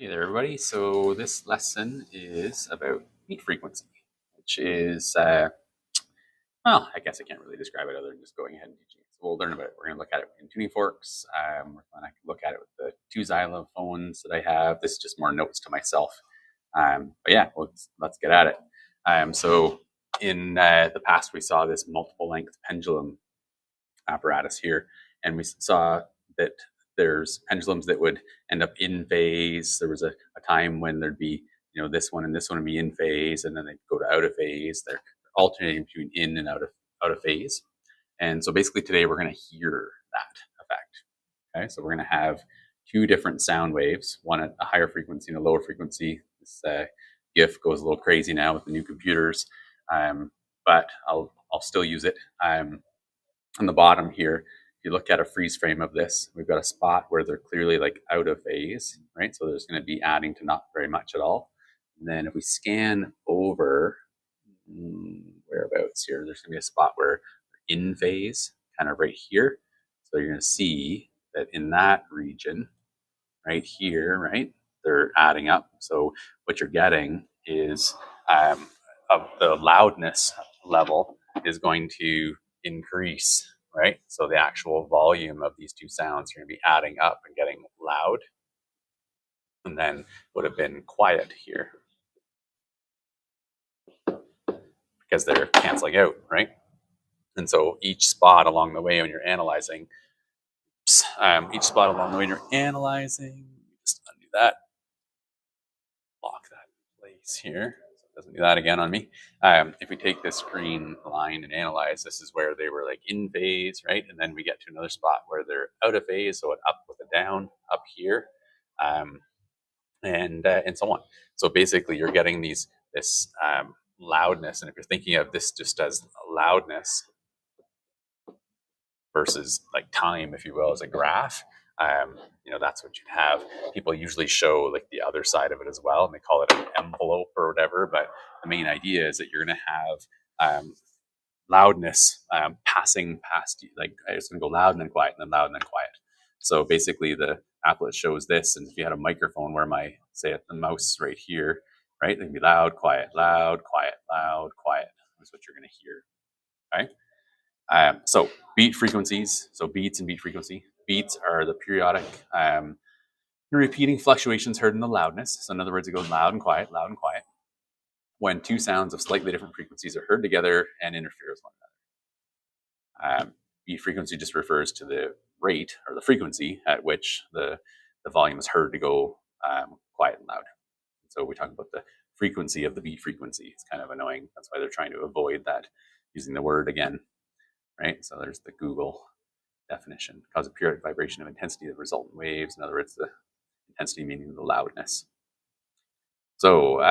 Hey there, everybody. So this lesson is about beat frequency, which is, well, I guess I can't really describe it other than just going ahead and teaching it. So we'll learn about it. We're going to look at it in tuning forks. We're going to look at it with the two xylophones that I have. This is just more notes to myself. But yeah, let's get at it. So in the past, we saw this multiple length pendulum apparatus here, and we saw that there's pendulums that would end up in phase. There was a time when there'd be, this one and this one would be in phase, and then they'd go to out of phase. They're alternating between in and out of phase. And so basically today we're going to hear that effect. Okay, so we're going to have two different sound waves, one at a higher frequency and a lower frequency. This GIF goes a little crazy now with the new computers, but I'll still use it. On the bottom here, if you look at a freeze frame of this, we've got a spot where they're clearly like out of phase, right? So there's going to be adding to not very much at all. And then if we scan over whereabouts here, there's going to be a spot where they're in phase, kind of right here. So you're going to see that in that region, right here, right, they're adding up. So what you're getting is of the loudness level is going to increase, right? So the actual volume of these two sounds are going to be adding up and getting loud, and then would have been quiet here because they're canceling out, right? And so each spot along the way when you're analyzing, just undo that, lock that in place here. Doesn't do that again on me. If we take this green line and analyze, this is where they were like in phase, right? And then we get to another spot where they're out of phase, so an up with a down up here, and so on. So basically, you're getting this loudness, and if you're thinking of this just as loudness versus like time, if you will, as a graph, that's what you'd have. People usually show like the other side of it as well, and they call it an envelope or whatever. But the main idea is that you're going to have loudness passing past you. Like it's going to go loud and then quiet, and then loud and then quiet. So basically, the applet shows this, and if you had a microphone where the mouse right here, right, it'd be loud, quiet, loud, quiet, loud, quiet. That's what you're going to hear. Okay. So beat frequencies, so beats and beat frequency. Beats are the periodic repeating fluctuations heard in the loudness. So in other words, it goes loud and quiet, when two sounds of slightly different frequencies are heard together and interfere with one another. Beat frequency just refers to the rate or the frequency at which the volume is heard to go quiet and loud. So we talk about the frequency of the beat frequency. It's kind of annoying. That's why they're trying to avoid that using the word again. Right, so there's the Google definition. Cause a periodic vibration of intensity that result in waves. In other words, the intensity meaning the loudness. So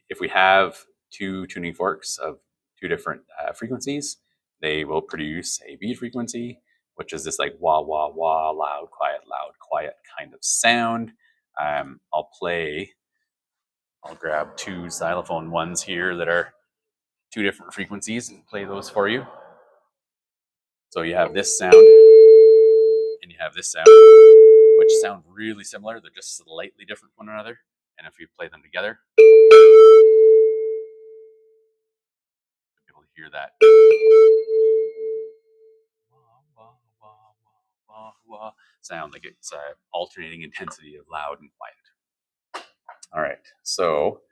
if we have two tuning forks of two different frequencies, they will produce a beat frequency, which is this like wah, wah, wah, loud, quiet kind of sound. I'll grab two xylophone ones here that are two different frequencies and play those for you. So you have this sound and you have this sound, which sound really similar. They're just slightly different from one another. And if you play them together, you'll be able to hear that sound, like it's alternating intensity of loud and quiet. All right, so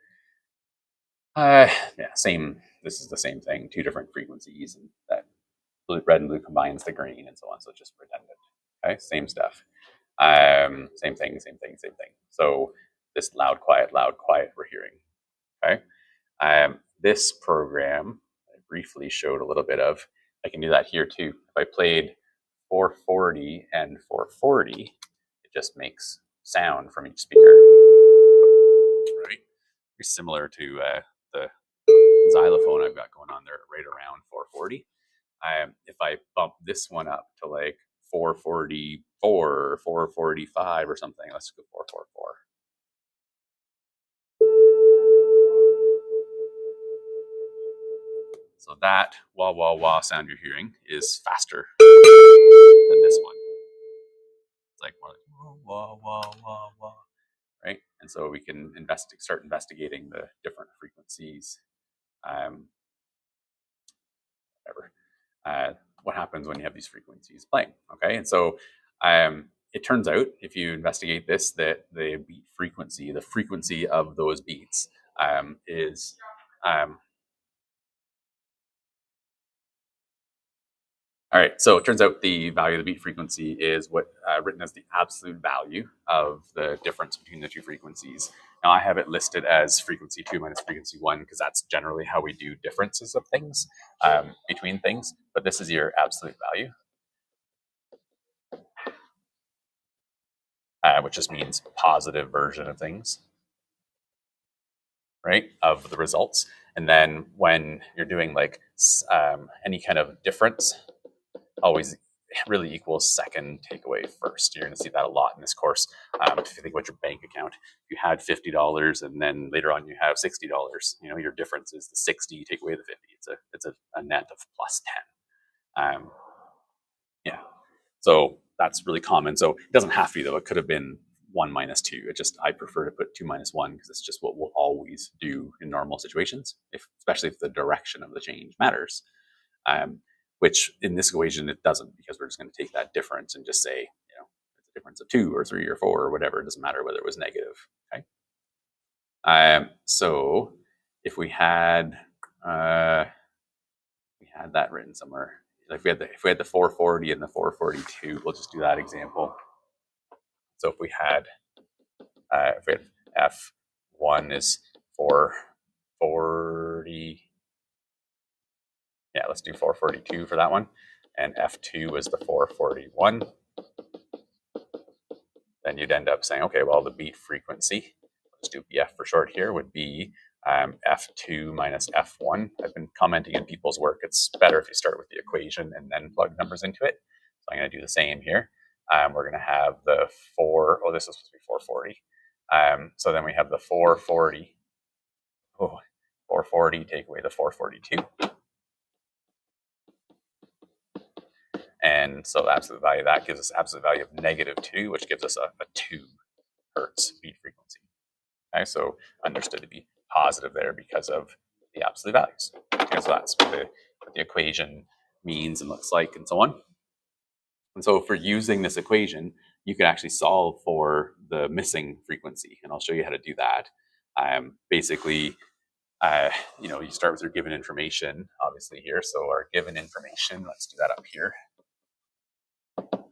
same. This is the same thing, two different frequencies, and that red and blue combines the green and so on. So it's just redundant. Okay, same stuff. Same thing. So this loud, quiet, we're hearing. Okay. This program I briefly showed a little bit of. I can do that here too. If I played 440 and 440, it just makes sound from each speaker. Right. Very similar to the xylophone I've got going on there right around 440. If I bump this one up to like 444, 445 or something, let's go 444. So that wah, wah, wah sound you're hearing is faster than this one. It's like more like wah, wah, wah, wah. right? And so we can start investigating the different frequencies, whatever. What happens when you have these frequencies playing? Okay, and so it turns out if you investigate this, that the beat frequency, the frequency of those beats, is all right. So it turns out the value of the beat frequency is what written as the absolute value of the difference between the two frequencies. Now I have it listed as frequency 2 minus frequency 1 because that's generally how we do differences of things between things. But this is your absolute value, which just means positive version of things, right? Of the results. And then when you're doing like any kind of difference, always really equals second takeaway first. You're going to see that a lot in this course. If you think about your bank account, you had $50 and then later on you have $60. You know, your difference is the 60 take away the 50. It's a net of plus 10. Yeah, so that's really common. So it doesn't have to be though. It could have been 1 minus 2. It just, I prefer to put 2 minus 1 because it's just what we'll always do in normal situations, especially if the direction of the change matters. Which in this equation it doesn't, because we're just going to take that difference and just say, you know, it's a difference of 2 or 3 or 4 or whatever. It doesn't matter whether it was negative. Okay. So if we had that written somewhere, like if we had the 440 and the 442, we'll just do that example. So if we had F1 is 440. Yeah, let's do 442 for that one. And F2 is the 441. Then you'd end up saying, okay, well, the beat frequency, let's do BF for short here, would be F2 minus F1. I've been commenting in people's work. It's better if you start with the equation and then plug numbers into it. So I'm going to do the same here. We're going to have the this is supposed to be 440. So then we have the 440. 440 take away the 442. And so the absolute value of that gives us absolute value of -2, which gives us a 2 hertz beat frequency. Okay, so understood to be positive there because of the absolute values. Okay, so that's what the equation means and looks like and so on. And so for using this equation, you can actually solve for the missing frequency. And I'll show you how to do that. Basically, you know, you start with your given information, obviously here. So our given information, let's do that up here.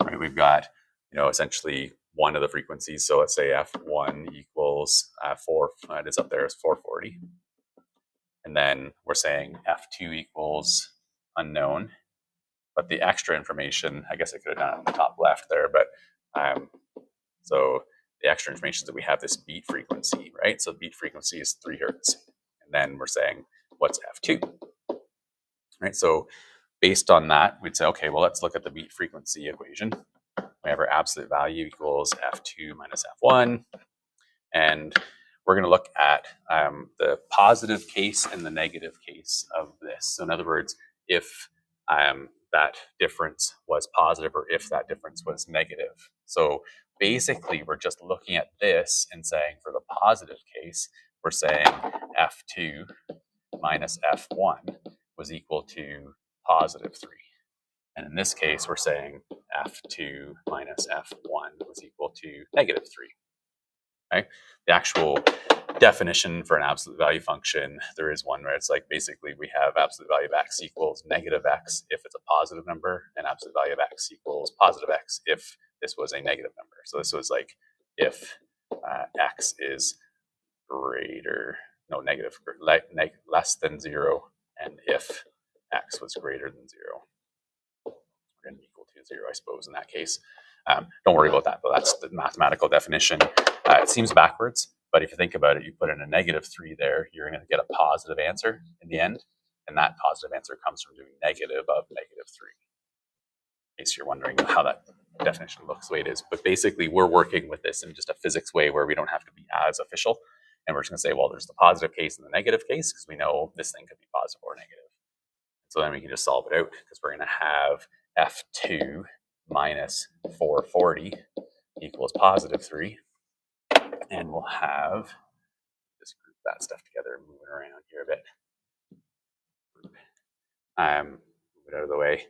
Right, we've got, you know, essentially one of the frequencies. So let's say F1 equals 4, it is up there as 440. And then we're saying F2 equals unknown. But the extra information, I guess I could have done it on the top left there, but so the extra information is that we have this beat frequency, right? So beat frequency is 3 hertz. And then we're saying, what's F2? Right, so based on that, we'd say, okay, well, let's look at the beat frequency equation. We have our absolute value equals F2 minus F1. And we're going to look at the positive case and the negative case of this. So in other words, if that difference was positive or if that difference was negative. So basically, we're just looking at this and saying for the positive case, we're saying F2 minus F1 was equal to +3. And in this case, we're saying F2 minus F1 was equal to -3. Okay? The actual definition for an absolute value function, there is one where it's like basically we have absolute value of x equals -x if it's a positive number, and absolute value of x equals +x if this was a negative number. So this was like if x is less than 0, and if x was greater than 0. And equal to 0, I suppose, in that case. Don't worry about that, though. That's the mathematical definition. It seems backwards, but if you think about it, you put in a -3 there, you're going to get a positive answer in the end, and that positive answer comes from doing negative of -3. In case you're wondering how that definition looks the way it is. But basically, we're working with this in just a physics way where we don't have to be as official, and we're just going to say, well, there's the positive case and the negative case, because we know this thing could be positive or negative. So then we can just solve it out, because we're going to have F2 minus 440 equals +3. And then we'll have, just group that stuff together, moving around here a bit. Move it out of the way.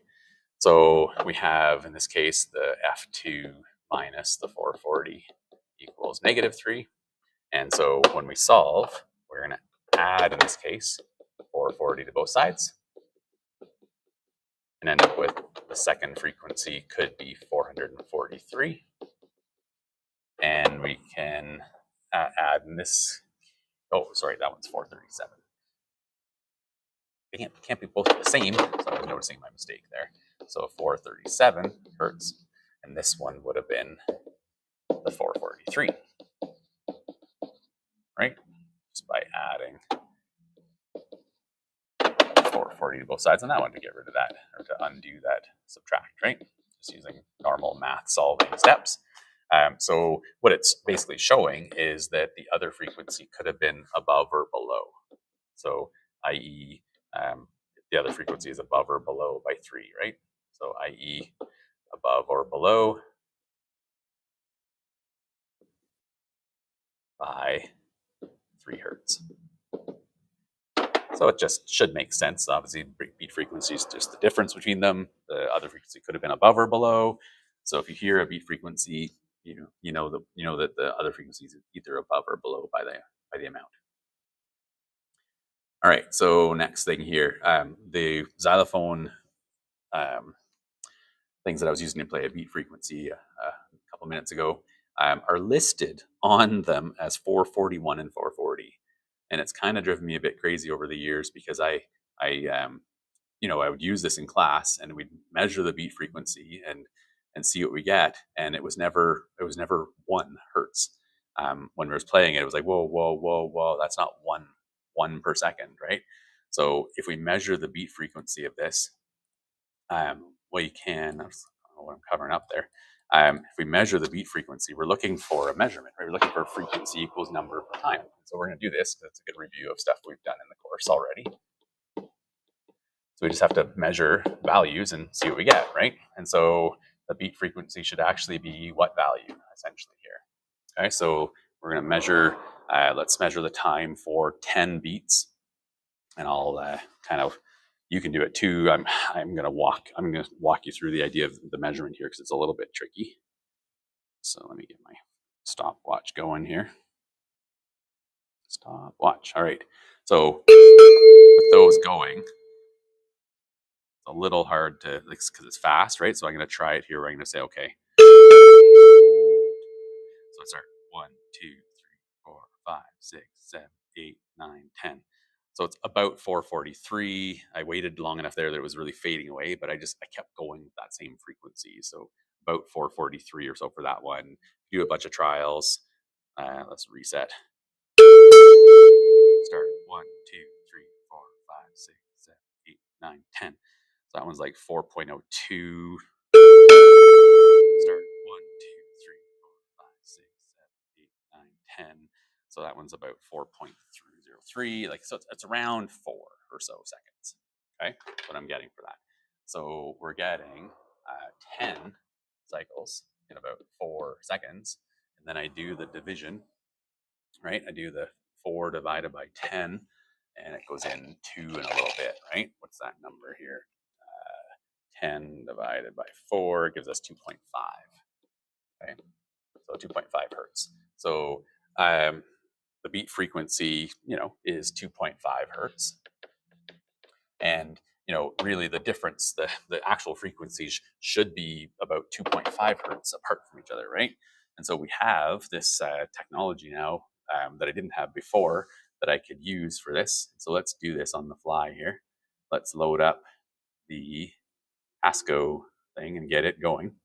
So we have, in this case, the F2 minus the 440 equals -3. And so when we solve, we're going to add, in this case, 440 to both sides and end up with the second frequency could be 443. And we can add in this, oh, sorry, that one's 437. They can't be both the same, so I was noticing my mistake there. So 437 hertz, and this one would have been the 443, right? Just by adding 440 to both sides on that one to get rid of that, or to undo that subtract, right? Just using normal math solving steps. So what it's basically showing is that the other frequency could have been above or below. So i.e., the other frequency is above or below by 3, right? So i.e. above or below by 3 hertz. So it just should make sense. Obviously, beat frequency is just the difference between them. The other frequency could have been above or below. So if you hear a beat frequency, you know that the other frequency is either above or below by the amount. All right. So next thing here, the xylophone things that I was using to play a beat frequency a couple minutes ago are listed on them as 441 and 440. And it's kind of driven me a bit crazy over the years because I would use this in class and we'd measure the beat frequency and see what we get. And it was never 1 hertz. When we was playing it, it was like, whoa, that's not one per second, right? So if we measure the beat frequency of this, well, you can, I don't know what I'm covering up there. If we measure the beat frequency, we're looking for a measurement, right? We're looking for frequency equals number per time. So we're going to do this because it's a good review of stuff we've done in the course already. So we just have to measure values and see what we get, right? And so the beat frequency should actually be what value, essentially, here. Okay, so we're going to measure, let's measure the time for 10 beats. And I'll you can do it too. I'm going to walk you through the idea of the measurement here because it's a little bit tricky. So let me get my stopwatch going here. Stopwatch. All right. So with those going, it's a little hard to, because it's fast, right? So I'm going to try it here. Where I'm going to say, okay. So let's start 1, 2, 3, 4, 5, 6, 7, 8, 9, 10. So it's about 443. I waited long enough there that it was really fading away, but I kept going with that same frequency. So about 443 or so for that one. Do a bunch of trials. Let's reset. Start 1, 2, 3, 4, 5, 6, 7, 8, 9, 10. So that one's like 4.02. Start 1, 2, 3, 4, 5, 6, 7, 8, 9, 10. So that one's about 4.303. Like, so it's around 4 or so seconds. Okay, that's what I'm getting for that. So we're getting 10 cycles in about 4 seconds. And then I do the division, right? I do the 4 divided by 10, and it goes in 2 in a little bit, right? What's that number here? 10 divided by 4 gives us 2.5. Okay, so 2.5 hertz. So the beat frequency, is 2.5 hertz. And, really the difference, the actual frequencies should be about 2.5 hertz apart from each other, right? And so we have this technology now that I didn't have before that I could use for this. So let's do this on the fly here. Let's load up the ASCO thing and get it going.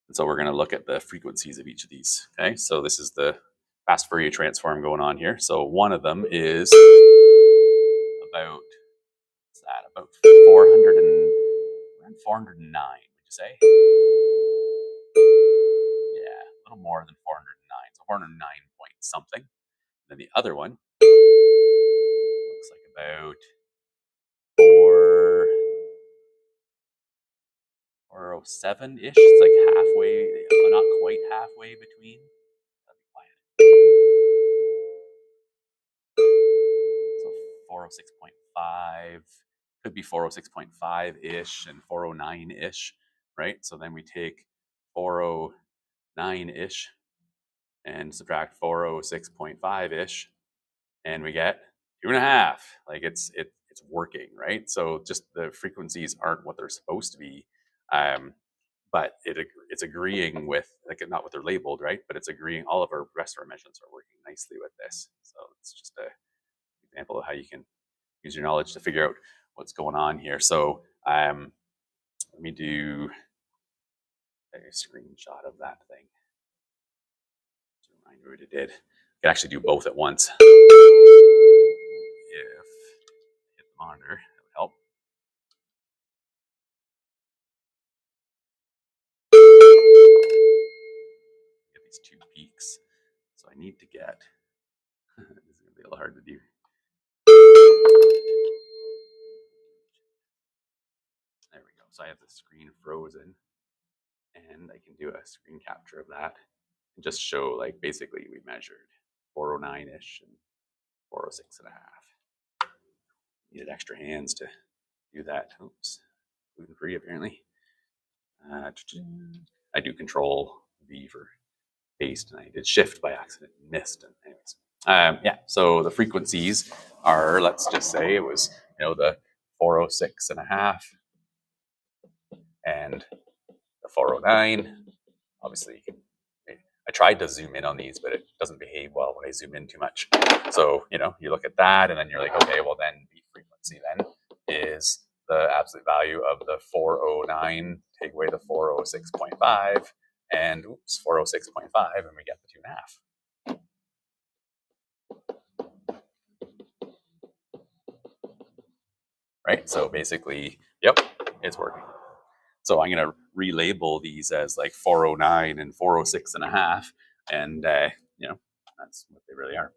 And so we're going to look at the frequencies of each of these. Okay, so this is the fast Fourier transform going on here. So one of them is about, what's that? About 409, would you say? Yeah, a little more than 409. So 409 point something. And then the other one looks like about 407-ish. It's like halfway, not quite halfway between. That'd be quiet. 406.5, could be 406.5-ish and 409-ish, right? So then we take 409-ish and subtract 406.5-ish, and we get 2.5. Like it's working, right? So just the frequencies aren't what they're supposed to be, but it's agreeing with, like, not what they're labeled, right? But it's agreeing. All of our rest of our measurements are working nicely with this. So it's just an example of how you can use your knowledge to figure out what's going on here. So let me do a screenshot of that thing to remind you what it did. I can actually do both at once. If hit the monitor, that would help. Get these two peaks. So I need to get, this is going to be a little hard to do. There we go. So I have the screen frozen, and I can do a screen capture of that and just show, like, basically we measured 409-ish and 406.5. Needed extra hands to do that. Oops, gluten-free apparently. I do Control V for paste, and I did Shift by accident and missed. And anyways, yeah. So the frequencies are, let's just say it was, the 406.5 and the 409. Obviously, I tried to zoom in on these, but it doesn't behave well when I zoom in too much. So, you look at that, and then you're like, okay, well then beat frequency then is the absolute value of the 409, take away the 406.5, and 406.5, and we get the 2.5. Right? So basically, yep, it's working. So I'm going to relabel these as like 409 and 406.5, and that's what they really are.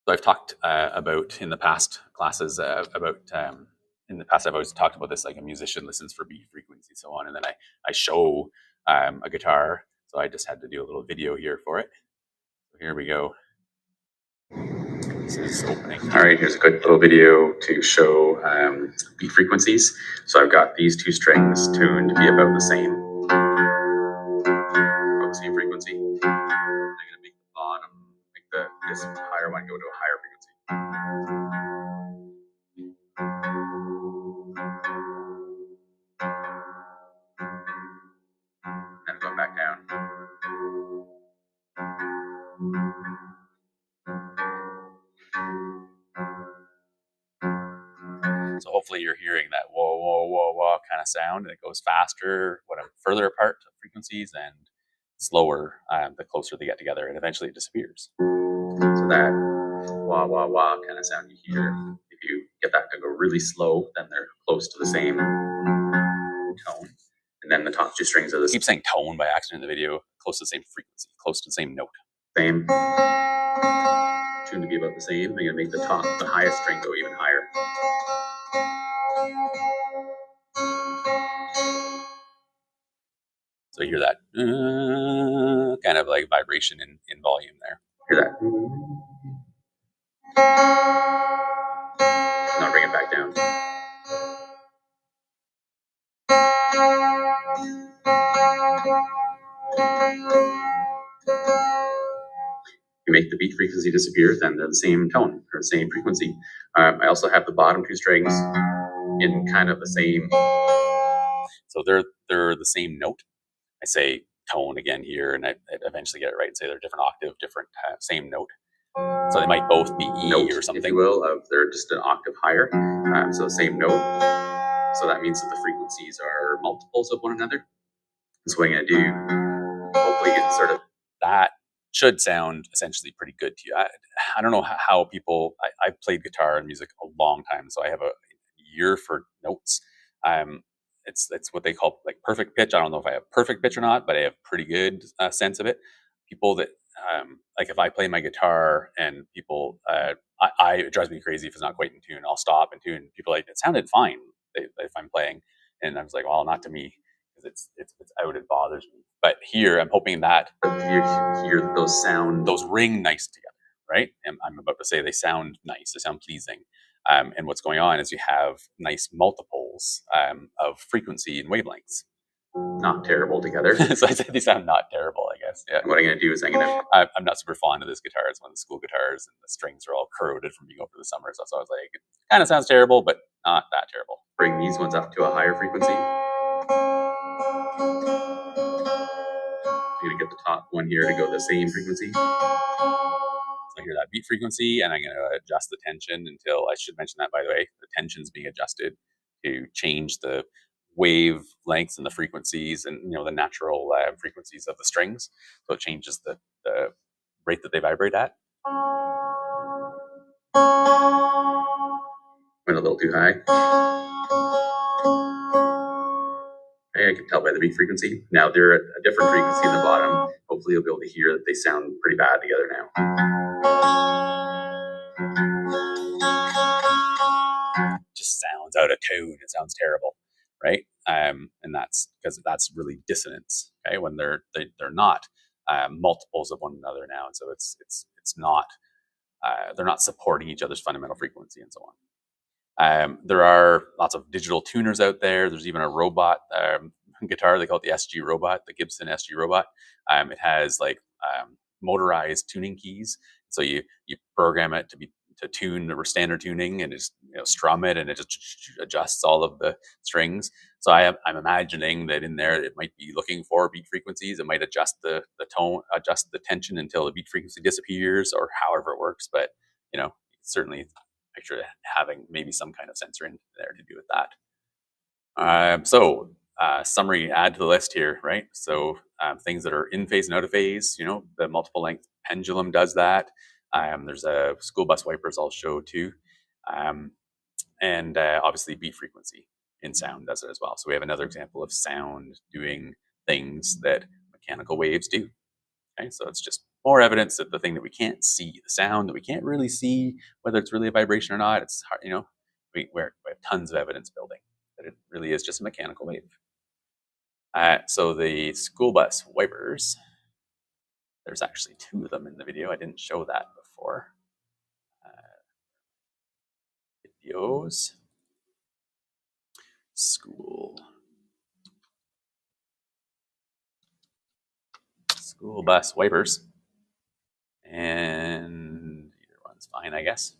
So I've talked about in the past classes in the past I've always talked about this, like a musician listens for beat frequency, so on, and then I show a guitar. So I just had to do a little video here for it. So here we go. This is opening. All right, here's a quick little video to show beat frequencies. So I've got these two strings tuned to be about the same frequency. I'm going to make the bottom, this higher one go to a higher frequency. And go back down. So hopefully you're hearing that whoa, whoa, whoa, whoa kind of sound, and it goes faster when I'm further apart of frequencies, and slower the closer they get together, and eventually it disappears. So that wah, wah, wah kind of sound you hear, if you get that to go really slow, then they're close to the same tone. And then the top two strings are the same. I keep saying tone by accident in the video, close to the same frequency, close to the same note. Same. Tuned to be about the same. I'm going to make the highest string go even higher. So you hear that kind of like vibration in volume there. Hear that? Now bring it back down. You make the beat frequency disappear, then they're the same tone or the same frequency. I also have the bottom two strings in kind of the same. So they're the same note. I say tone again here, and I eventually get it right and say they're different octave, different same note. So they might both be E note, or something. If you will, they're just an octave higher. So the same note. So that means that the frequencies are multiples of one another. So what I'm going to do, hopefully you can sort of, that should sound essentially pretty good to you. I don't know how people, I've played guitar and music a long time, so I have a ear for notes. It's what they call like perfect pitch. I don't know if I have perfect pitch or not, but I have pretty good sense of it. People that, like if I play my guitar and people, it drives me crazy if it's not quite in tune. I'll stop and tune. People are like, it sounded fine if I'm playing. And I was like, well, not to me, because it's out, it bothers me. But here, I'm hoping that you hear those ring nice together, right? And I'm about to say they sound nice, they sound pleasing. And what's going on is you have nice multiples of frequency and wavelengths. Not terrible together. So I say they sound not terrible, I guess. Yeah. What I'm going to do is I'm not super fond of this guitar. It's one of the school guitars, and the strings are all corroded from being over the summer. So I was like, it kind of sounds terrible, but not that terrible. Bring these ones up to a higher frequency. I'm going to get the top one here to go the same frequency. So I hear that beat frequency, and I'm going to adjust the tension until, I should mention that, by the way, the tension's being adjusted to change the wavelengths and the frequencies and, you know, the natural frequencies of the strings. So it changes the rate that they vibrate at. Went a little too high. I can tell by the beat frequency. Now they're at a different frequency in the bottom. Hopefully you'll be able to hear that they sound pretty bad together now. Just sounds out of tune. It sounds terrible, right? And that's because that's really dissonance. Okay, when they're not multiples of one another now, and so it's not they're not supporting each other's fundamental frequency and so on. There are lots of digital tuners out there. There's even a robot guitar. They call it the SG Robot, the Gibson SG Robot. It has like motorized tuning keys. So you program it to tune the standard tuning and just, you know, strum it, and it just adjusts all of the strings. So I'm imagining that in there it might be looking for beat frequencies. It might adjust the tone, adjust the tension until the beat frequency disappears, or however it works. But, you know, certainly picture having maybe some kind of sensor in there to do with that. Summary, add to the list here, right? So things that are in phase and out of phase, you know, the multiple length pendulum does that. There's a school bus wipers I'll show too. And obviously beat frequency in sound does it as well. So we have another example of sound doing things that mechanical waves do. Okay, so it's just more evidence that the thing that we can't see, the sound that we can't really see, whether it's really a vibration or not, it's hard, you know, we have tons of evidence building that it really is just a mechanical wave. So the school bus wipers, there's actually two of them in the video. I didn't show that before. Videos, school bus wipers, and either one's fine, I guess.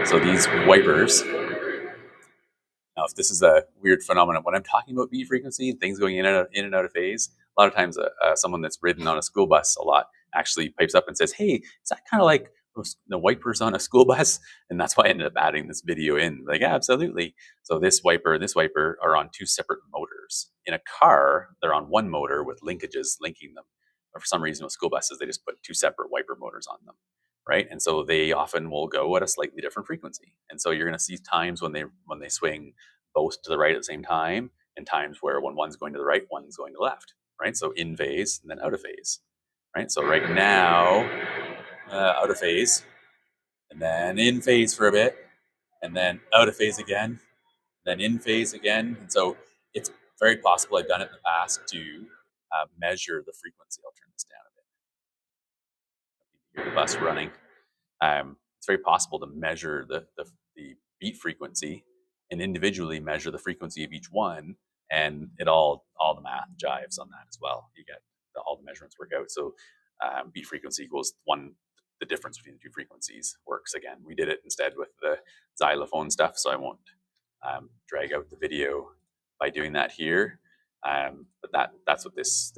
So these wipers, now, if this is a weird phenomenon, when I'm talking about beat frequency and things going in and out of phase, a lot of times someone that's ridden on a school bus a lot actually pipes up and says, "Hey, is that kind of like the wipers on a school bus?" And that's why I ended up adding this video in. Like, yeah, absolutely. So this wiper and this wiper are on two separate motors. In a car, they're on one motor with linkages linking them. But for some reason, with school buses, they just put two separate wiper motors on them. Right, and so they often will go at a slightly different frequency, and so you're going to see times when they swing both to the right at the same time, and times where when one's going to the right, one's going to the left. Right, so in phase and then out of phase. Right, so right now, out of phase, and then in phase for a bit, and then out of phase again, then in phase again, and so it's very possible I've done it in the past to measure the frequency. I'll turn this down a bit. Hear the bus running. It's very possible to measure the beat frequency and individually measure the frequency of each one, and all the math jives on that as well. You get all the measurements work out. So beat frequency equals one. The difference between the two frequencies works again. We did it instead with the xylophone stuff, so I won't drag out the video by doing that here. But that's what this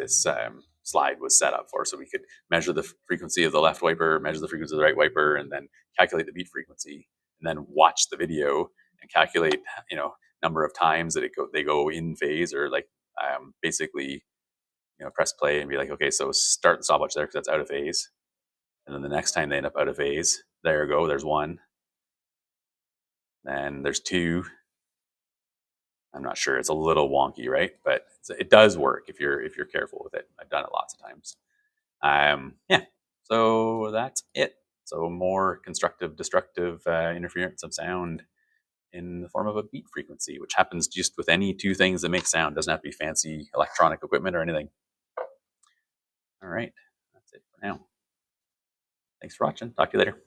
slide was set up for. So we could measure the frequency of the left wiper, measure the frequency of the right wiper, and then calculate the beat frequency, and then watch the video and calculate, you know, number of times that they go in phase, or like basically, you know, press play and be like, okay, so start the stopwatch there because that's out of phase, and then the next time they end up out of phase, there you go, there's one, then there's two. I'm not sure. It's a little wonky, right? But it does work if you're careful with it. I've done it lots of times. Yeah. So that's it. So more constructive, destructive interference of sound in the form of a beat frequency, which happens just with any two things that make sound. Doesn't have to be fancy electronic equipment or anything. All right. That's it for now. Thanks for watching. Talk to you later.